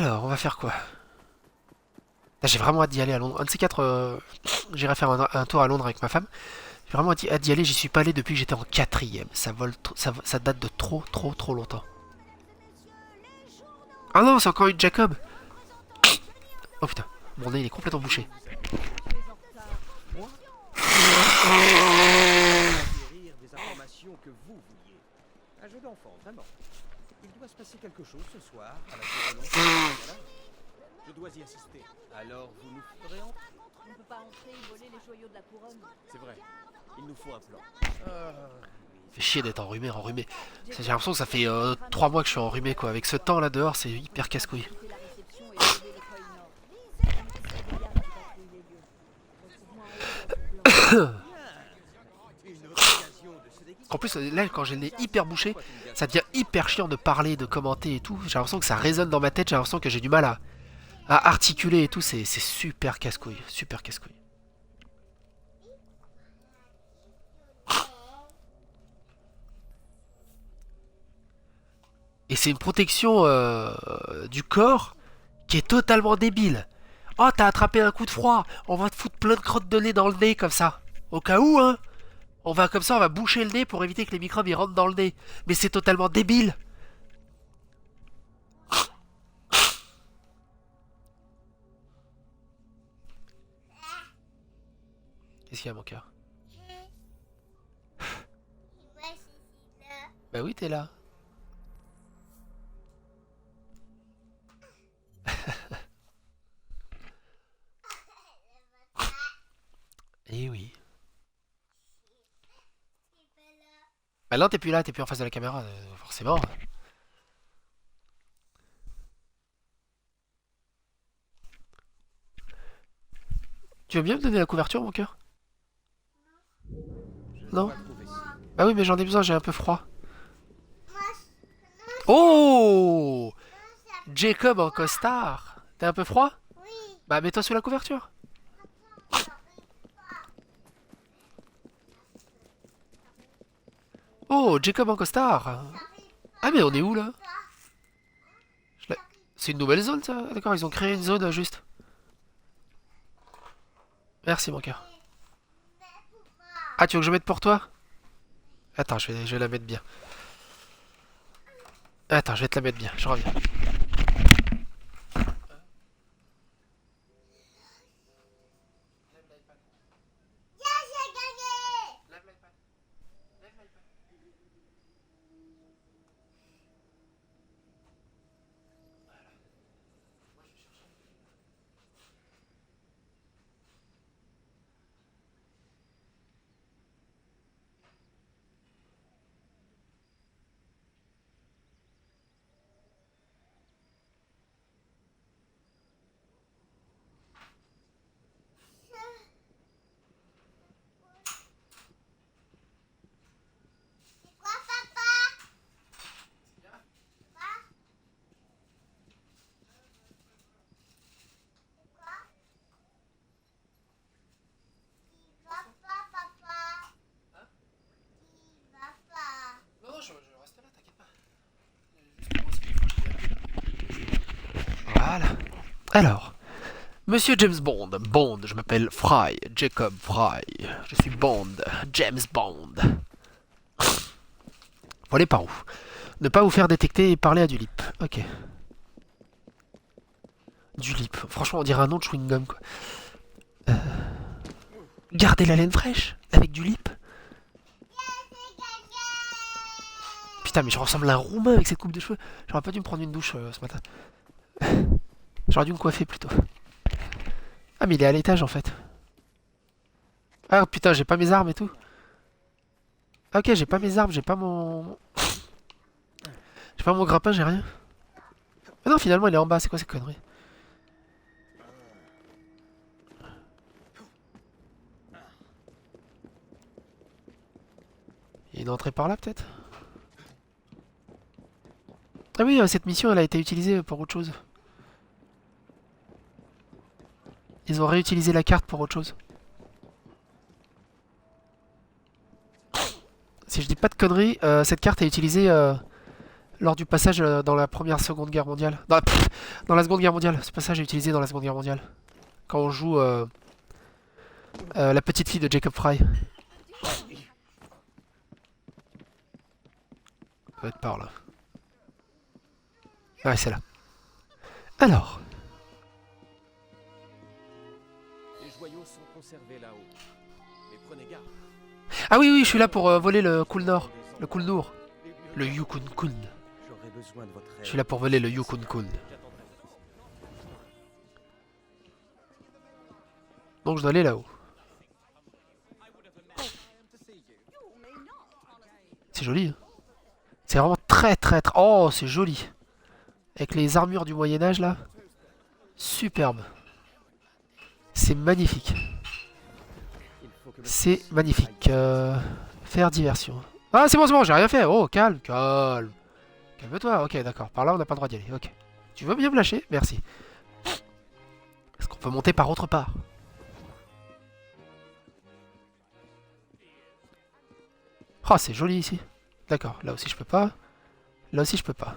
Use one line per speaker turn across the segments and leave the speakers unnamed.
Alors, on va faire quoi? Ah, j'ai vraiment hâte d'y aller à Londres. Un de ces quatre, j'irai faire un tour à Londres avec ma femme. J'ai vraiment hâte d'y aller, j'y suis pas allé depuis que j'étais en quatrième. Ça date de trop longtemps. Ah non, c'est encore une Jacob. Oh putain, mon nez il est complètement bouché.
Moi, acquérir des informations que vous vouliez. Un jeu d'enfant, vraiment. Il doit se passer quelque chose ce soir à la Tour de Londres. Voilà. Je dois y assister. Alors vous nous ferez entrer.
On ne peut pas entrer et voler les joyaux de la couronne.
C'est vrai. Il nous faut un plan.
Fait chier d'être enrhumé. J'ai l'impression que ça fait 3 mois que je suis enrhumé quoi. Avec ce temps là dehors, c'est hyper casse-couille.
Éviter la réception et lever le pôle Nord. On ne sait bien qui patrouille les lieux. Retrouve-moi en haut de la tour blanche.
Une autre occasion de se déguiser.
En plus, là, quand j'ai le nez hyper bouché, ça devient hyper chiant de parler, de commenter et tout. J'ai l'impression que ça résonne dans ma tête, j'ai l'impression que j'ai du mal à articuler et tout. C'est super casse-couille. Super casse-couille. Et c'est une protection du corps qui est totalement débile. Oh, t'as attrapé un coup de froid. On va te foutre plein de crottes de nez dans le nez comme ça. Au cas où, hein. On va comme ça, on va boucher le nez pour éviter que les microbes y rentrent dans le nez. Mais c'est totalement débile. Qu'est-ce qu'il y a, mon cœur? Bah oui, t'es là. Eh oui. Bah non, t'es plus en face de la caméra, forcément. Tu veux bien me donner la couverture, mon cœur?
Je
Non?
dois trouver ça.
Bah oui, mais j'en ai besoin, j'ai un peu froid. Oh! Jacob en costard. T'es un peu froid? Bah mets-toi sous la couverture. Oh, Jacob en costard. Ah mais on est où là? Je l'ai- C'est une nouvelle zone ça? D'accord, ils ont créé une zone juste. Merci mon cœur. Ah, tu veux que je mette pour toi? Attends, je vais la mettre bien. Attends, je vais te la mettre bien, je reviens. Non, non, je reste là, t'inquiète pas. Voilà. Alors, Monsieur James Bond. Bond, je m'appelle Fry. Jacob Fry. Je suis Bond. James Bond. Faut aller par où? Ne pas vous faire détecter et parler à du lip. Ok. Du lip. Franchement, on dirait un nom de chewing-gum, quoi. Gardez la laine fraîche avec du lip. Putain, mais je ressemble à un roumain avec cette coupe de cheveux. J'aurais pas dû me prendre une douche ce matin. J'aurais dû me coiffer plutôt. Ah, mais il est à l'étage en fait. Ah putain, j'ai pas mes armes et tout. Ah, ok, j'ai pas mes armes, j'ai pas mon. J'ai pas mon grappin, j'ai rien. Mais non, finalement, il est en bas, c'est quoi ces conneries? Il y a une entrée par là peut-être? Ah oui, cette mission elle a été utilisée pour autre chose. Ils ont réutilisé la carte pour autre chose. Si je dis pas de conneries, cette carte est utilisée lors du passage dans la première Seconde Guerre mondiale. Dans la Seconde Guerre mondiale. Ce passage est utilisé dans la Seconde Guerre mondiale. Quand on joue la petite fille de Jacob Fry. Ça va être par là. Ouais, c'est là. Alors.
Les joyaux sont conservés là-haut. Mais prenez garde.
Ah oui, oui, je suis là pour voler le Cool Nord. Le Cool Noor. Le Yukon Kun.
J'aurai besoin de votre aide.
Je suis là pour voler le Yukon Kun. Donc je dois aller là-haut. C'est joli. Hein. C'est vraiment très très très... Oh, c'est joli. Avec les armures du Moyen-Âge là. Superbe. C'est magnifique.
Il faut que le
C'est
fils
magnifique. Faire diversion. Ah, c'est bon, j'ai rien fait. Oh, calme, calme. Calme-toi. Ok, d'accord. Par là, on n'a pas le droit d'y aller. Ok. Tu veux bien me lâcher? Merci. Est-ce qu'on peut monter par autre part? Oh, c'est joli ici. D'accord. Là aussi, je peux pas. Là aussi, je peux pas.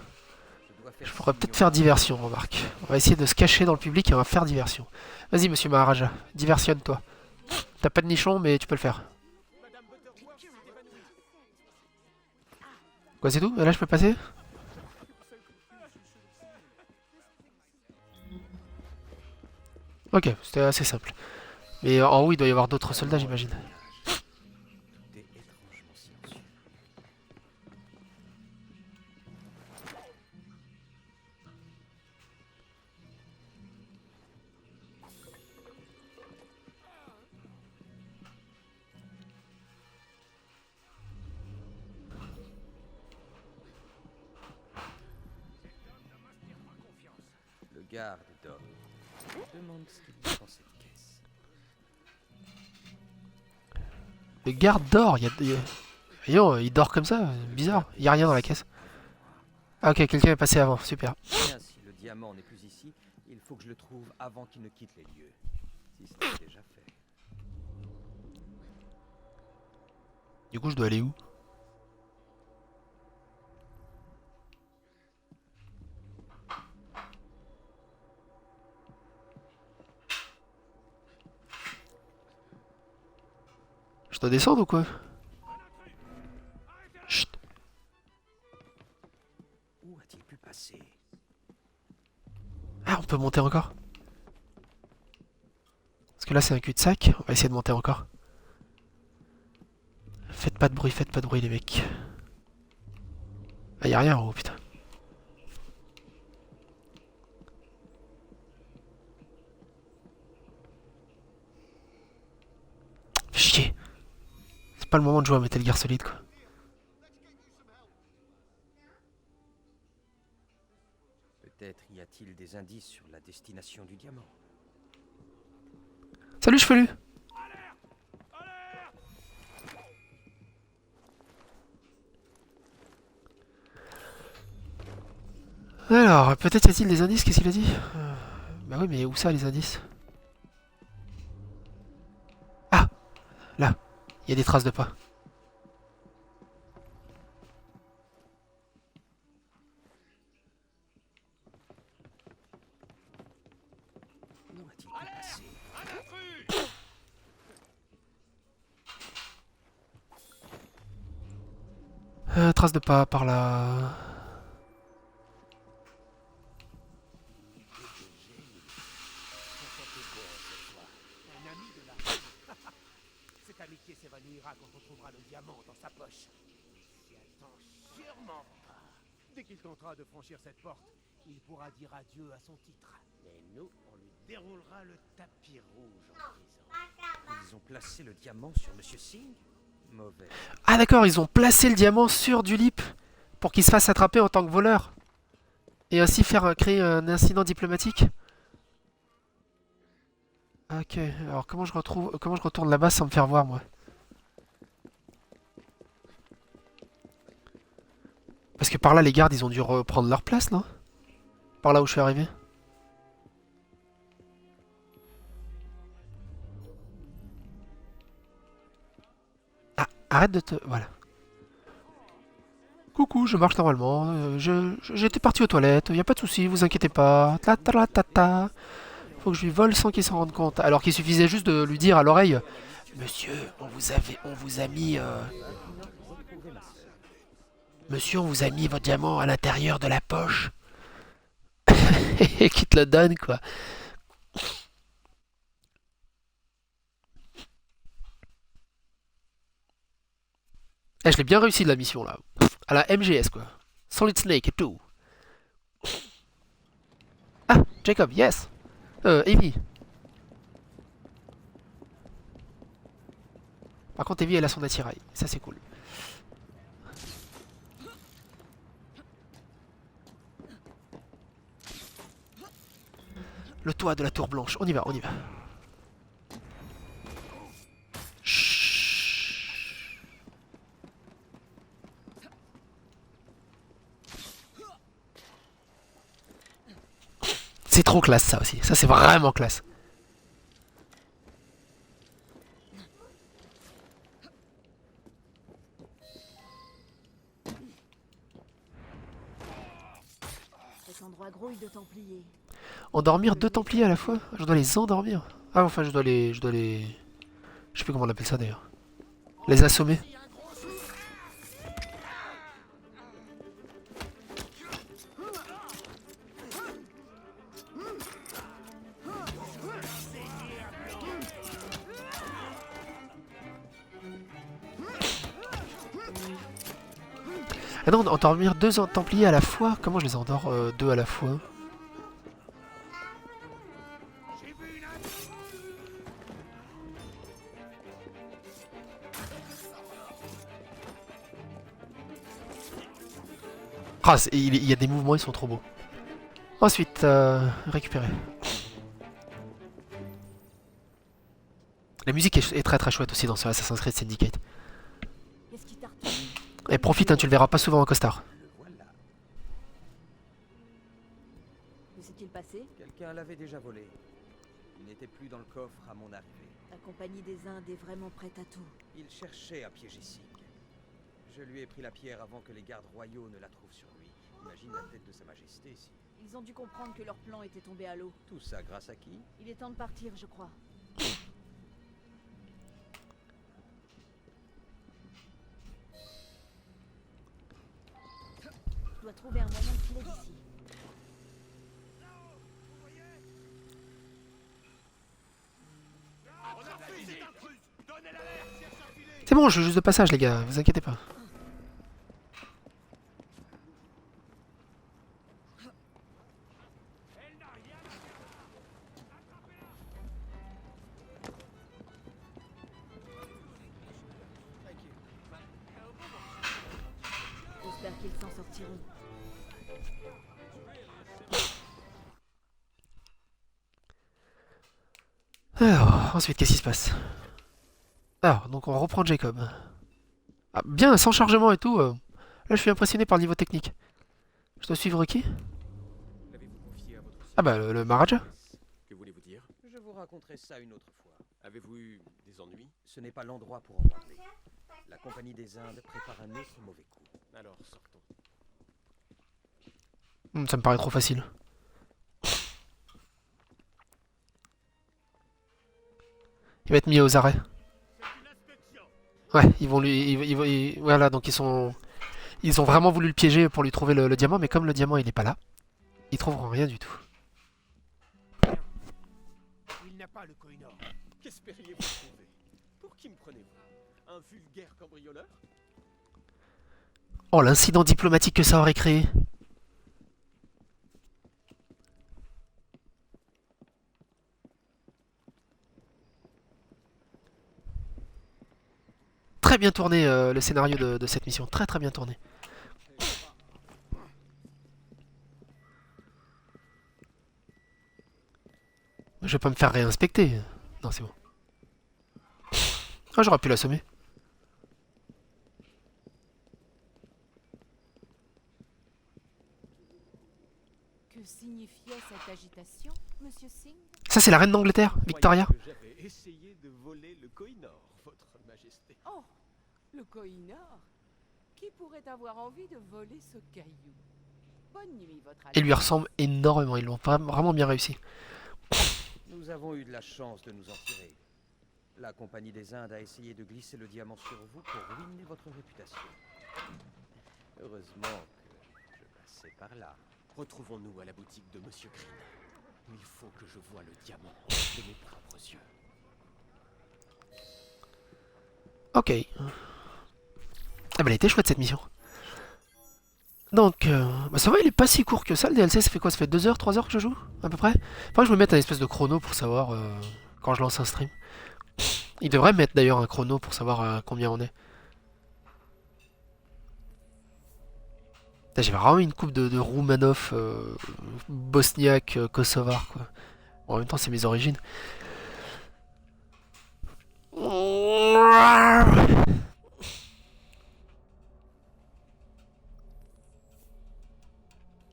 Je dois faire
Je pourrais
signe
peut-être
au-
faire diversion, remarque. On va essayer de se cacher dans le public et on va faire diversion. Vas-y, monsieur Maharaja. Diversionne-toi. T'as pas de nichon, mais tu peux le faire. Quoi, c'est tout? Et là, je peux passer? Ok, c'était assez simple. Mais en haut, il doit y avoir d'autres soldats, j'imagine.
Tout est étrangement silencieux. Le garde dort. Je demande ce qu'il y a dans cette caisse.
Le garde dort. Voyons, il dort comme ça. Bizarre. Il y a rien dans la caisse. Ah, ok, quelqu'un est passé avant. Super.
Bien, si le diamant n'est plus ici, il faut que je le trouve avant qu'il ne quitte les lieux. Si ce n'est déjà fait.
Du coup, je dois aller où? Je dois descendre ou quoi? Chut.
Où a-t-il pu passer?
Ah, on peut monter encore? Parce que là, c'est un cul-de-sac. On va essayer de monter encore. Faites pas de bruit, les mecs. Ah, y a rien en haut, putain. Chier. C'est pas le moment de jouer à Metal Gear Solid, quoi.
Peut-être y a-t-il des indices sur la destination du diamant.
Salut, chevelu. Alors, peut-être y a-t-il des indices, qu'est-ce qu'il a dit? Bah oui, mais où ça, les indices? Ah, là. Il y a des traces de pas.
Où a-t-il pu passer?
Traces de pas par là.
Un ami de la... Cette amitié s'évanouira quand on trouvera le diamant dans sa poche. Il s'y attend sûrement pas. Dès qu'il tentera de franchir cette porte, il pourra dire adieu à son titre. Mais nous, on lui déroulera le tapis rouge en prison. Ils ont placé le diamant sur Monsieur Singh? Mauvais.
Ah d'accord, ils ont placé le diamant sur Dulip pour qu'il se fasse attraper en tant que voleur. Et ainsi créer un incident diplomatique. Ok, alors comment je retourne là-bas sans me faire voir, moi? Parce que par là, les gardes, ils ont dû reprendre leur place, non? Par là où je suis arrivé. Ah, arrête de te... Voilà. Coucou, je marche normalement. J'étais parti aux toilettes, y a pas de souci, vous inquiétez pas. Ta ta ta ta ta. Faut que je lui vole sans qu'il s'en rende compte. Alors qu'il suffisait juste de lui dire à l'oreille, Monsieur, on vous a mis,
Retrouvez ma sœur.
Monsieur, on vous a mis votre diamant à l'intérieur de la poche. Et qui te le donne, quoi. Eh, je l'ai bien réussi de la mission, là. À la MGS, quoi. Solid Snake et tout. Ah, Jacob, yes. Evie. Par contre, Evie, elle a son attirail. Ça, c'est cool. Le toit de la tour blanche. On y va, on y va. Chut. C'est trop classe, ça aussi. Ça, c'est vraiment classe.
Cet endroit grouille de Templiers.
Endormir deux Templiers à la fois. Je dois les endormir. Ah, enfin, je dois les... Je sais plus comment on appelle ça, d'ailleurs. Les assommer. Ah non, endormir deux Templiers à la fois. Comment je les endors deux à la fois? Ah, il y a des mouvements, ils sont trop beaux. Ensuite, récupérer. La musique est très très chouette aussi dans ce Assassin's Creed Syndicate.
Qu'est-ce qui t'a retenu?
Et profite, hein, tu le verras pas souvent en costard.
Le voilà.
Que s'est-il passé?
Quelqu'un l'avait déjà volé. Il n'était plus dans le coffre à mon arrivée.
La compagnie des Indes est vraiment prête à tout.
Il cherchait à piéger Sig. Je lui ai pris la pierre avant que les gardes royaux ne la trouvent sur lui. Imagine la tête de sa majesté si...
Ils ont dû comprendre que leur plan était tombé à l'eau.
Tout ça grâce à qui?
Il est temps de partir, je crois. Je dois trouver un moyen de filer d'ici.
C'est bon, je suis juste de passage, les gars, vous inquiétez pas.
J'espère qu'ils s'en sortiront.
Alors, ensuite, qu'est-ce qui se passe? Alors, donc on reprend Jacob. Ah, bien, sans chargement et tout. Là, je suis impressionné par le niveau technique. Je dois suivre qui?
L'avez-vous confié à votre
Ah bah, le Maharaja.
Que voulez-vous dire?
Je vous raconterai ça une autre fois.
Avez-vous eu des ennuis?
Ce n'est pas l'endroit pour en parler. La compagnie des Indes prépare un autre mauvais coup.
Alors, sortons.
Ça me paraît trop facile. Il va être mis aux arrêts. Ouais, ils vont lui... voilà, donc ils sont... Ils ont vraiment voulu le piéger pour lui trouver le diamant, mais comme le diamant il est pas là, ils trouveront rien du tout.
Il n'a pas le Koh-i-Noor. Qu'espériez-vous trouver? Pour qui me prenez-vous? Un vulgaire cambrioleur?
Oh, l'incident diplomatique que ça aurait créé. Très bien tourné le scénario de cette mission, très très bien tourné. Je vais pas me faire réinspecter. Non, c'est bon. Ah, j'aurais pu l'assommer.
Que signifiait cette agitation, Monsieur Singh?
Ça, c'est la reine d'Angleterre, Victoria.
Croyez que j'avais essayé de voler le Koh-i-Noor, votre majesté.
Oh, le Koh-i-Noor. Qui pourrait avoir envie de voler ce caillou? Bonne nuit, votre
Il lui
Altesse.
ressemble énormément, ils l'ont vraiment bien réussi.
Nous avons eu de la chance de nous en tirer. La Compagnie des Indes a essayé de glisser le diamant sur vous pour ruiner votre réputation. Heureusement que je passais par là.
Retrouvons-nous à la boutique de Monsieur Green. Il faut que je voie le diamant de mes propres yeux.
Ok. Ah bah elle était chouette cette mission. Donc, bah ça va, il est pas si court que ça le DLC, ça fait quoi? Ça fait 2 heures, 3 heures que je joue? À peu près? Faudrait que je me mette un espèce de chrono pour savoir quand je lance un stream. Il devrait mettre d'ailleurs un chrono pour savoir combien on est. Putain, j'ai vraiment une coupe de Roumanov, bosniaque, kosovar quoi. Bon, en même temps c'est mes origines.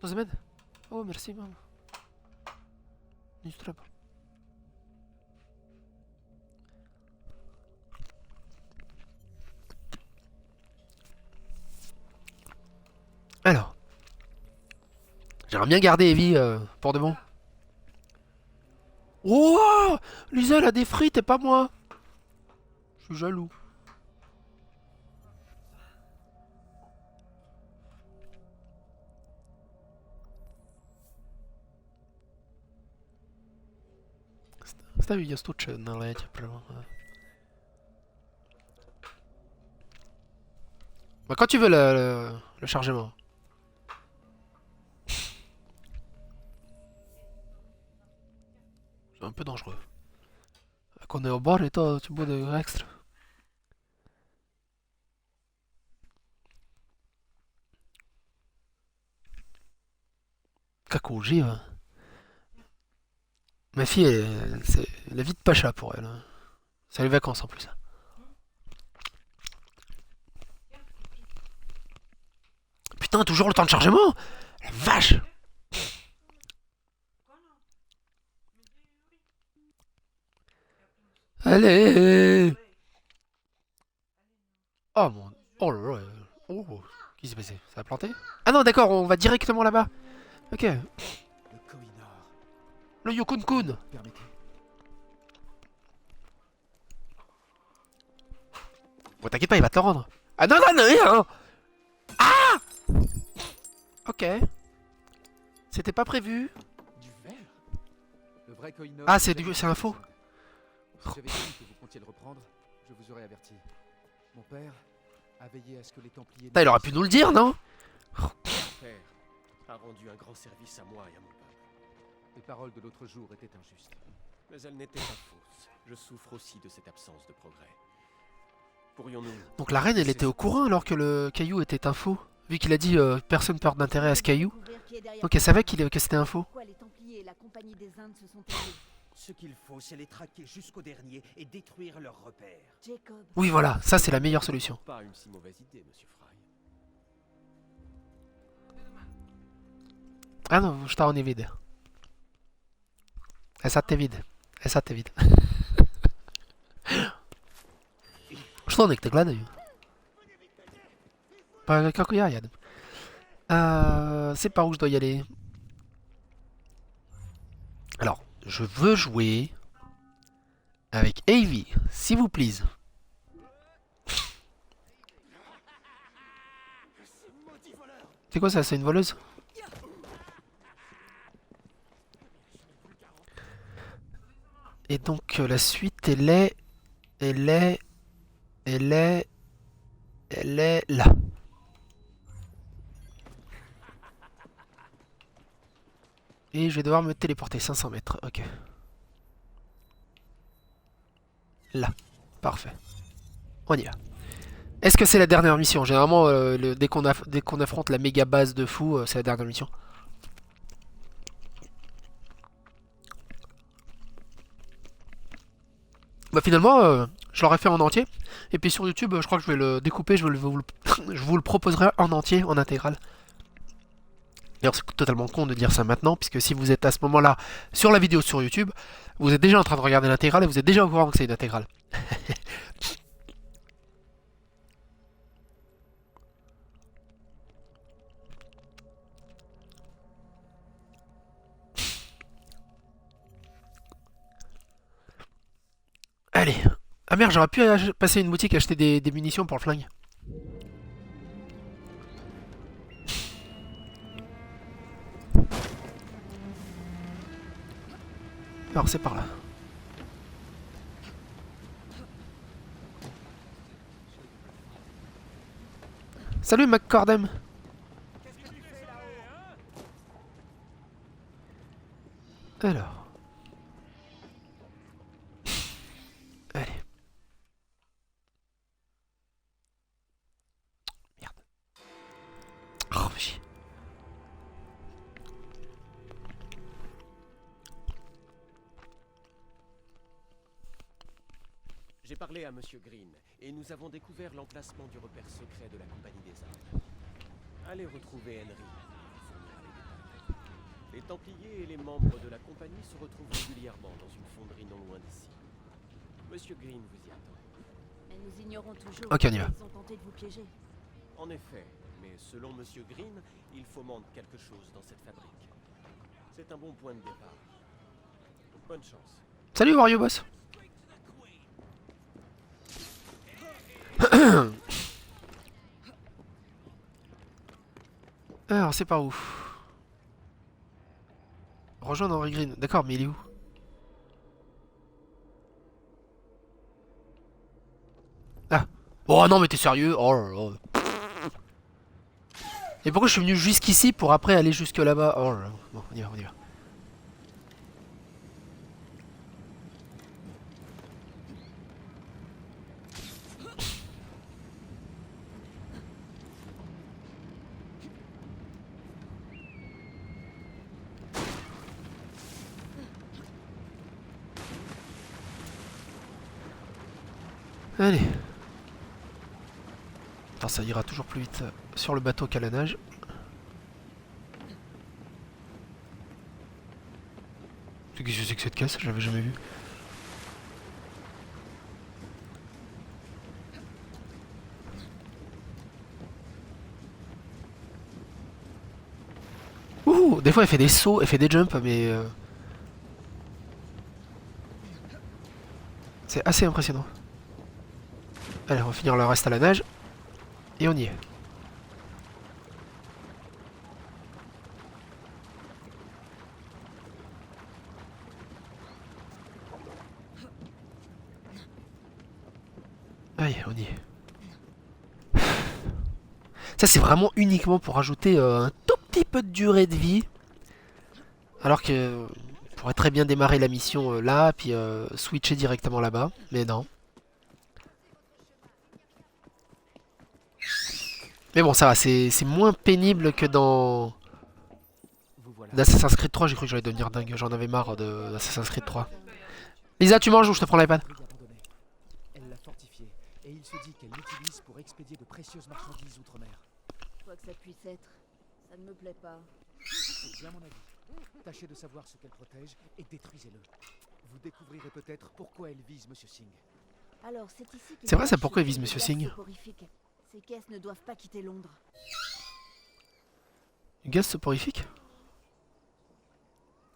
Zmed? Oh merci maman. Nic trzeba. Alors. J'aimerais bien garder Evie pour de bon. Oh, Lisa elle a des frites et pas moi. Je suis jaloux. Ставлю я стучу на ледь прямо. Bah quand tu veux le chargement. C'est un peu dangereux. Quand on est au bord et toi tu bois de extra. Как ужива. Ma fille, c'est la vie de Pacha pour elle. Hein. C'est les vacances en plus. Putain, toujours le temps de chargement. La vache. Allez. Oh mon... Oh là là. Oh. Qu'est-ce qui s'est passé? Ça a planté? Ah non, d'accord, on va directement là-bas. Ok.
Le Koh-i-Noor.
Le Yukon-kun.
Permettez.
Bon, t'inquiète pas, il va te le rendre. Ah non, non, non, rien. Ah. Ok. C'était pas prévu.
Du verre. Le vrai Koh-i-Noor.
Ah, c'est un faux.
Si j'avais dit que vous comptiez le reprendre, je vous aurais averti. Mon père a veillé à ce que les Templiers...
Putain, il aurait pu nous le dire, non?
Mon père a rendu un grand service à moi et à mon peuple. Les paroles de l'autre jour étaient injustes. Mais elles n'étaient pas fausses. Je souffre aussi de cette absence de progrès. Pourrions-nous...
Donc la reine, elle était au courant alors que le caillou était un faux. Vu qu'il a dit personne porte d'intérêt à ce caillou. Donc elle savait que c'était un faux.
Pourquoi les Templiers et la Compagnie des Indes se sont élevés?
Ce qu'il faut, c'est les traquer jusqu'au dernier et détruire leurs repères.
Jacob,
Oui, voilà, ça c'est la meilleure solution.
Pas une si mauvaise idée, monsieur Fry.
Ah non, je t'en ai vide. Essa t'est vide. Essa t'est vide. Что он их ты гладаю? Как я рядом. C'est par où je dois y aller. Alors, je veux jouer avec Evie, s'il vous plaît. C'est quoi ça? C'est une voleuse? Et donc la suite elle est là. Et je vais devoir me téléporter 500 mètres. Ok. Là. Parfait. On y va. Est-ce que c'est la dernière mission? Généralement, dès qu'on affronte la méga base de fou, c'est la dernière mission. Bah finalement, je l'aurais fait en entier. Et puis sur YouTube, je crois que je vais le découper, je vous le proposerai en entier, en intégrale. D'ailleurs, c'est totalement con de dire ça maintenant, puisque si vous êtes à ce moment-là sur la vidéo sur YouTube, vous êtes déjà en train de regarder l'intégrale et vous êtes déjà au courant que c'est une intégrale. Ah merde, j'aurais pu passer une boutique acheter des munitions pour le flingue. Alors c'est par là. Salut McCordem. Alors. Allez. Merde. Oh, chier.
J'ai parlé à Monsieur Green, et nous avons découvert l'emplacement du repère secret de la Compagnie des Armes. Allez retrouver Henry. Il fournira les détails. Les Templiers et les membres de la Compagnie se retrouvent régulièrement dans une fonderie non loin d'ici. Monsieur Green vous y attend.
Mais nous ignorons toujours
Ok, on y va.
qu'ils ont tenté de vous piéger.
En effet, mais selon Monsieur Green, il fomente quelque chose dans cette fabrique. C'est un bon point de départ. Bonne chance.
Salut Wario Boss. Alors c'est par où? Rejoindre Henry Green. D'accord, mais il est où? Ah. Oh non mais t'es sérieux? Oh là là. Et pourquoi je suis venu jusqu'ici pour après aller jusque là-bas? Oh là là. Bon, on y va, on y va. Allez. Attends, ça ira toujours plus vite sur le bateau qu'à la nage. Qu'est-ce que c'est que cette caisse? Je l'avais jamais vue. Ouh, des fois elle fait des sauts, elle fait des jumps, mais c'est assez impressionnant. Allez, on va finir le reste à la nage. Et on y est. Allez, on y est. Ça, c'est vraiment uniquement pour ajouter un tout petit peu de durée de vie. Alors que on pourrait très bien démarrer la mission là, puis switcher directement là-bas. Mais non. Mais bon, ça va, c'est moins pénible que dans
Vous voilà.
Assassin's Creed 3. J'ai cru que j'allais devenir dingue, j'en avais marre d'Assassin's Creed 3. Lisa, tu manges ou je te prends l'iPad?
Abandonnée. Elle l'a fortifiée, et il se dit qu'elle l'utilise pour expédier de précieuses marchandises outre-mer.
Quoi que ça puisse être, ça ne me plaît pas.
C'est bien mon avis. Tâchez de savoir ce qu'elle protège et détruisez-le. Vous découvrirez peut-être pourquoi elle vise Monsieur Singh.
Alors, c'est ici que
C'est vrai, ça,
cache
pourquoi il
le
vise Monsieur
gaz
Singh?
soporifique. Ces caisses ne doivent pas quitter Londres.
Du gaz soporifique?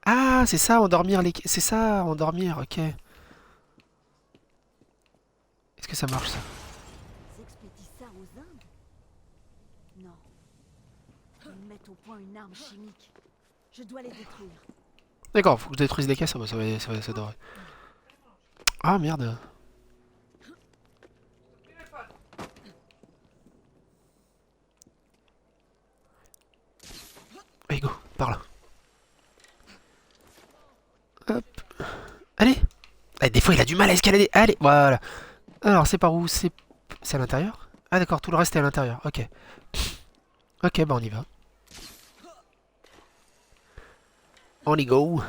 Ah, c'est ça, endormir les... C'est ça, endormir, ok. Est-ce que ça marche, ça?
Ils expédient ça aux Indes? Non. Ils mettent au point une arme chimique. Je dois les détruire.
D'accord, faut que je détruise les caisses, ah bah, ça devrait. Ah, merde. Allez, go, par là. Hop. Allez. Ah, des fois, il a du mal à escalader. Allez, voilà. Alors, c'est par où? C'est à l'intérieur? Ah, d'accord, tout le reste est à l'intérieur. Ok. Ok, bah on y va. On y go.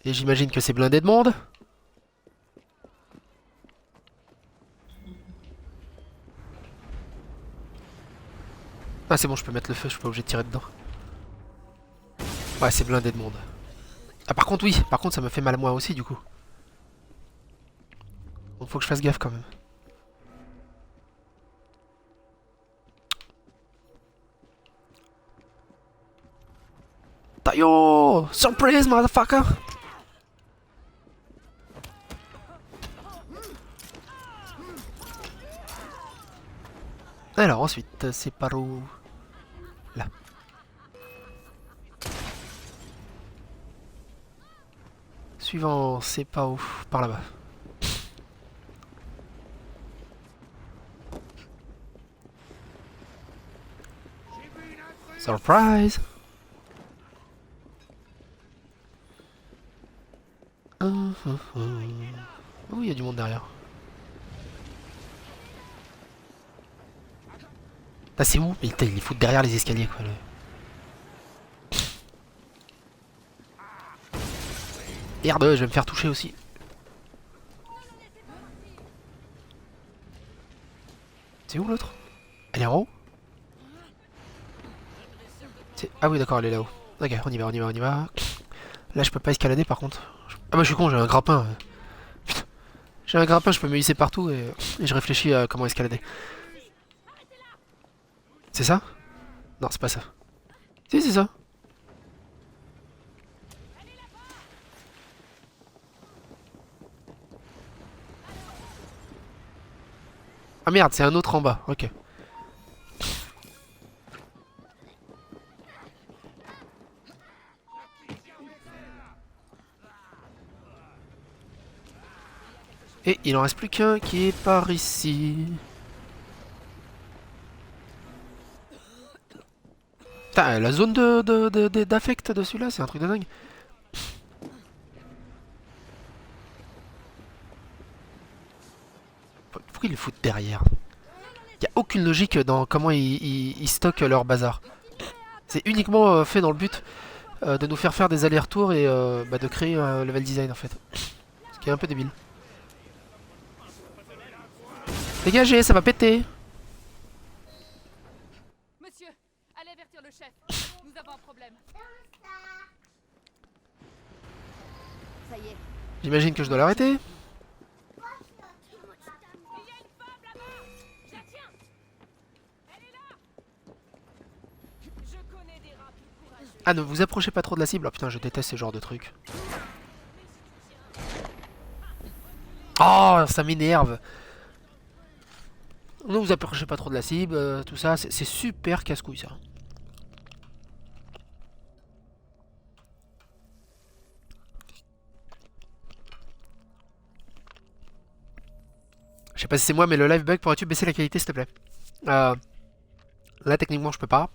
Et j'imagine que c'est blindé de monde. Ah, c'est bon, je peux mettre le feu, je suis pas obligé de tirer dedans. Ouais, c'est blindé de monde. Ah, par contre, oui, par contre, ça me fait mal à moi aussi, du coup. Donc, faut que je fasse gaffe quand même. Tayo! Surprise, motherfucker! Alors ensuite, c'est par où? Là. Suivant, c'est pas où? Par là-bas. Surprise! Oh, il y a du monde derrière. Ah, c'est où? Mais putain, il est foutu derrière les escaliers, quoi. Merde, je vais me faire toucher aussi. C'est où l'autre? Elle est en haut? Ah oui, d'accord, elle est là-haut. Ok, on y va, on y va, on y va. Là, je peux pas escalader par contre. Ah bah, je suis con, j'ai un grappin. Putain. J'ai un grappin, je peux me hisser partout et je réfléchis à comment escalader. C'est ça? Non, c'est pas ça. Si, c'est ça. Ah merde, c'est un autre en bas, ok. Et il en reste plus qu'un qui est par ici. Putain, la zone d'affect de celui-là, c'est un truc de dingue. Pourquoi ils le foutent derrière? Il n'y a aucune logique dans comment ils stockent leur bazar. C'est uniquement fait dans le but de nous faire des allers-retours et de créer un level design en fait. Ce qui est un peu débile. Dégagez, ça va péter!
Monsieur, allez avertir le chef. Nous avons un problème.
Ça y est.
J'imagine que je dois l'arrêter.
Il y a une femme là-bas. Je la tiens. Elle est là. Je connais des rats plus courageux.
Ah, ne vous approchez pas trop de la cible. Oh putain, je déteste ce genre de truc. Oh, ça m'énerve. Ne vous approchez pas trop de la cible, tout ça. C'est super casse-couille ça. Je sais pas si c'est moi, mais le live bug, pourrais-tu baisser la qualité s'il te plaît? Là, techniquement, je peux pas.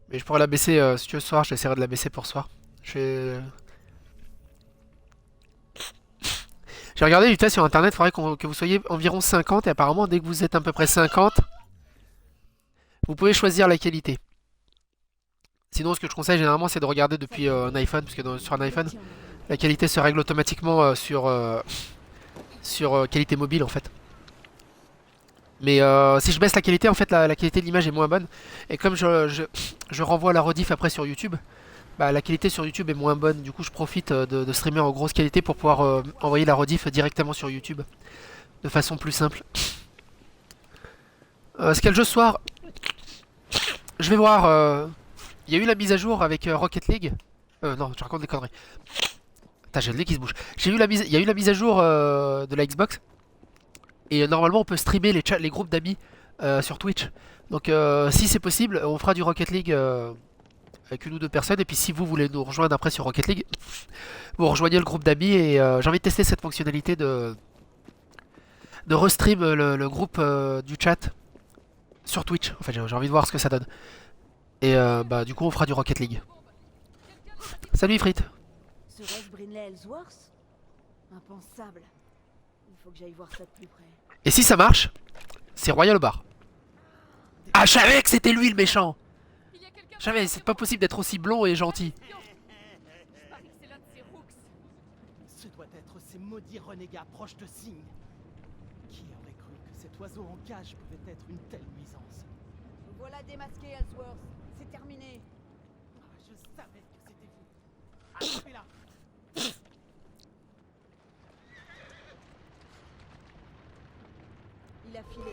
Mais je pourrais la baisser si tu veux ce soir. J'essaierai de la baisser pour ce soir. J'ai regardé vite fait sur internet. Il faudrait que vous soyez environ 50. Et apparemment, dès que vous êtes à peu près 50, vous pouvez choisir la qualité. Sinon, ce que je conseille généralement, c'est de regarder depuis un iPhone. Parce que sur un iPhone, la qualité se règle automatiquement sur qualité mobile en fait. Mais si je baisse la qualité, en fait, la qualité de l'image est moins bonne. Et comme je renvoie la rediff après sur YouTube, bah, la qualité sur YouTube est moins bonne. Du coup, je profite de streamer en grosse qualité pour pouvoir envoyer la rediff directement sur YouTube. De façon plus simple. C'est quel jeu ce soir? Je vais voir. Il y a eu la mise à jour avec Rocket League. Non, je raconte des conneries. Putain, j'ai le nez qui se bouge. Il y a eu la mise à jour de la Xbox. Et normalement, on peut streamer les groupes d'amis sur Twitch. Donc, si c'est possible, on fera du Rocket League avec une ou deux personnes. Et puis, si vous voulez nous rejoindre après sur Rocket League, vous rejoignez le groupe d'amis. Et j'ai envie de tester cette fonctionnalité de restream le groupe du chat sur Twitch. En fait, j'ai envie de voir ce que ça donne. Et bah, du coup, on fera du Rocket League. Salut, Ifrit.
Serait-ce Brinley Ellsworth? Impensable. Il faut que j'aille voir ça de plus près.
Et si ça marche, c'est Royal au bar. Ah, je savais que c'était lui le méchant.
Il y a quelqu'un.
Je savais, c'est pas possible d'être aussi blond et gentil.
Je parie que c'est l'un de ces rooks.
Ce doit être ces maudits renégats proches de Signes. Qui aurait cru que cet oiseau en cage pouvait être une telle nuisance?
Voilà démasqué, Ellsworth. C'est terminé.
Ah, je savais que c'était vous. Attrapez-la!
Il a filé.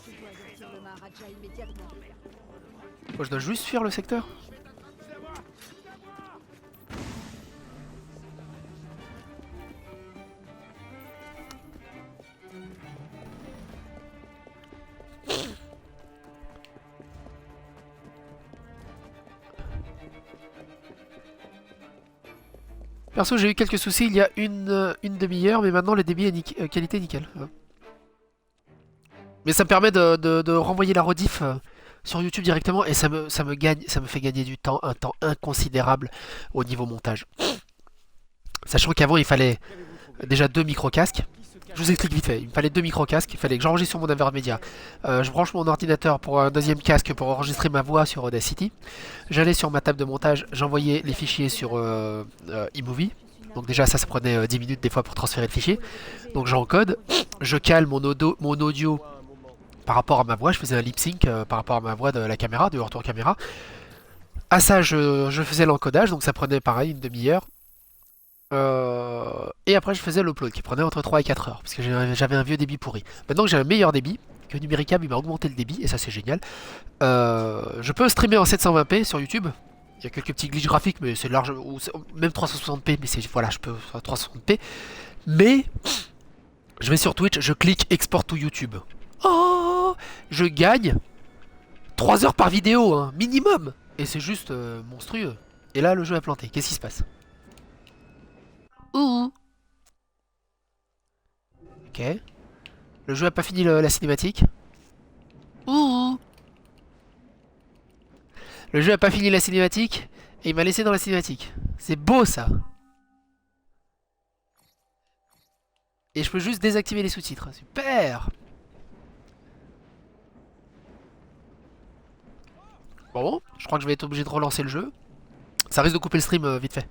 Je dois avertir le Maharaja immédiatement.
Moi, je dois juste fuir le secteur. Perso, j'ai eu quelques soucis il y a une demi-heure, mais maintenant le débit est qualité nickel. Mais ça me permet de renvoyer la rediff sur YouTube directement et ça me fait gagner du temps, un temps inconsidérable au niveau montage. Sachant qu'avant il fallait déjà 2 micro-casques. Je vous explique vite fait, il me fallait 2 micro-casques, il fallait que j'enregistre sur mon Avermedia. Je branche mon ordinateur pour un deuxième casque pour enregistrer ma voix sur Audacity. J'allais sur ma table de montage, j'envoyais les fichiers sur eMovie. Donc déjà ça prenait 10 minutes des fois pour transférer le fichier. Donc j'encode, je cale mon audio par rapport à ma voix, je faisais un lip sync par rapport à ma voix de la caméra, de retour caméra. À ça je faisais l'encodage, donc ça prenait pareil une demi-heure. Et après je faisais l'upload qui prenait entre 3 et 4 heures parce que j'avais un vieux débit pourri. Maintenant que j'ai un meilleur débit, que Numéricable il m'a augmenté le débit et ça c'est génial. Je peux streamer en 720p sur YouTube. Il y a quelques petits glitches graphiques mais c'est large, ou même 360p, mais c'est voilà, je peux 360p. Mais je vais sur Twitch, je clique export to YouTube. Oh, je gagne 3 heures par vidéo, hein, minimum. Et c'est juste monstrueux. Et là le jeu a planté. Qu'est-ce qui se passe? Ouh. Ok. Le jeu a pas fini la cinématique. Ouh. Le jeu a pas fini la cinématique et il m'a laissé dans la cinématique. C'est beau ça. Et je peux juste désactiver les sous-titres. Super. Bon, je crois que je vais être obligé de relancer le jeu. Ça risque de couper le stream vite fait.